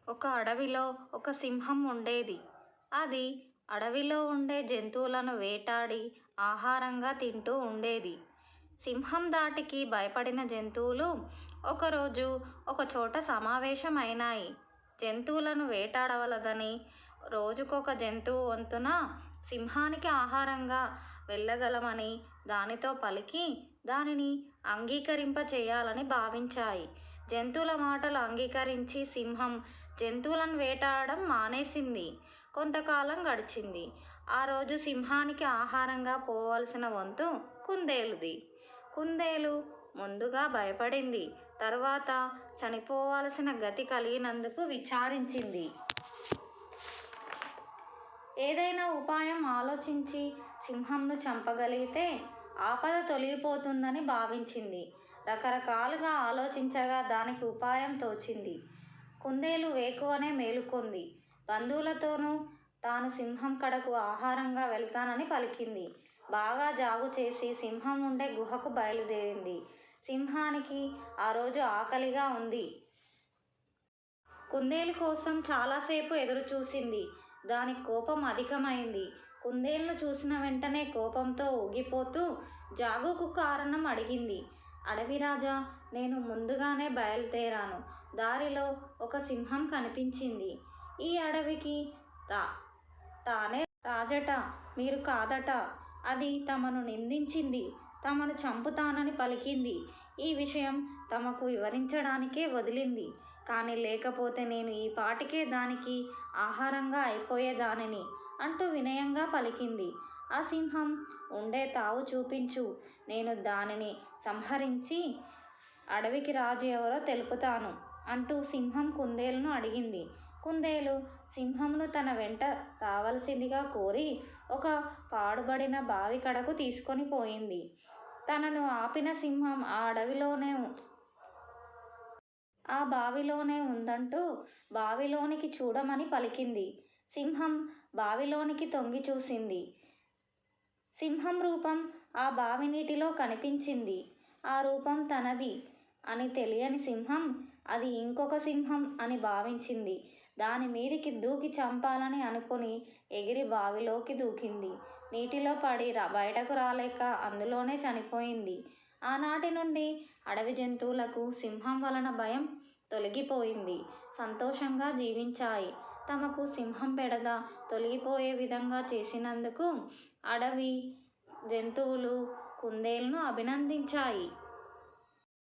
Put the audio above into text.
ఒక అడవిలో ఒక సింహం ఉండేది. అది అడవిలో ఉండే జంతువులను వేటాడి ఆహారంగా తింటూ ఉండేది. సింహం ధాటికి భయపడిన జంతువులు ఒకరోజు ఒకచోట సమావేశం అయినాయి. జంతువులను వేటాడవలదని రోజుకొక జంతువు వంతున సింహానికి ఆహారంగా వెళ్ళగలమని దానితో పలికి దానిని అంగీకరింపచేయాలని భావించాయి. జంతువుల మాటలు అంగీకరించి సింహం జంతువులను వేటాడడం మానేసింది. కొంతకాలం గడిచింది. ఆ రోజు సింహానికి ఆహారంగా పోవలసిన వంతు కుందేలుది. కుందేలు ముందుగా భయపడింది. తరువాత చనిపోవలసిన గతి కలిగినందుకు విచారించింది. ఏదైనా ఉపాయం ఆలోచించి సింహంను చంపగలిగితే ఆపద తొలగిపోతుందని భావించింది. రకరకాలుగా ఆలోచించగా దానికి ఉపాయం తోచింది. కుందేలు వేకువనే మేలుకొంది. బంధువులతోనూ తాను సింహం కడకు ఆహారంగా వెళ్తానని పలికింది. బాగా జాగు చేసి సింహం ఉండే గుహకు బయలుదేరింది. సింహానికి ఆ రోజు ఆకలిగా ఉంది. కుందేలు కోసం చాలాసేపు ఎదురుచూసింది. దాని కోపం అధికమైంది. కుందేలును చూసిన వెంటనే కోపంతో ఊగిపోతూ జాగుకు కారణం అడిగింది. అడవిరాజా, నేను ముందుగానే బయలుదేరాను. దారిలో ఒక సింహం కనిపించింది. ఈ అడవికి తానే రాజట, మీరు కాదట. అది తమను నిందించింది. తమను చంపుతానని పలికింది. ఈ విషయం తమకు వివరించడానికే వదిలింది. కానీ లేకపోతే నేను ఈ పాటికే దానికి ఆహారంగా అయిపోయేదానిని అంటూ వినయంగా పలికింది. ఆ సింహం ఉండే తావు చూపించు, నేను దానిని సంహరించి అడవికి రాజు ఎవరో తెలుపుతాను అంటూ సింహం కుందేలును అడిగింది. కుందేలు సింహంను తన వెంట రావలసిందిగా కోరి ఒక పాడుబడిన బావి కడకు తీసుకొని పోయింది. తనను ఆపిన సింహం ఆ బావిలోనే ఉందంటూ బావిలోనికి చూడమని పలికింది. సింహం బావిలోనికి తొంగి చూసింది. సింహం రూపం ఆ బావి నీటిలో కనిపించింది. ఆ రూపం తనది అని తెలియని సింహం అది ఇంకొక సింహం అని భావించింది. దాని మీదికి దూకి చంపాలని అనుకుని ఎగిరి బావిలోకి దూకింది. నీటిలో పడి బయటకు రాలేక అందులోనే చనిపోయింది. ఆనాటి నుండి అడవి జంతువులకు సింహం వలన భయం తొలగిపోయింది. సంతోషంగా జీవించాయి. తమకు సింహం బెడద తొలగిపోయే విధంగా చేసినందుకు అడవి జంతువులు కుందేలును అభినందించాయి.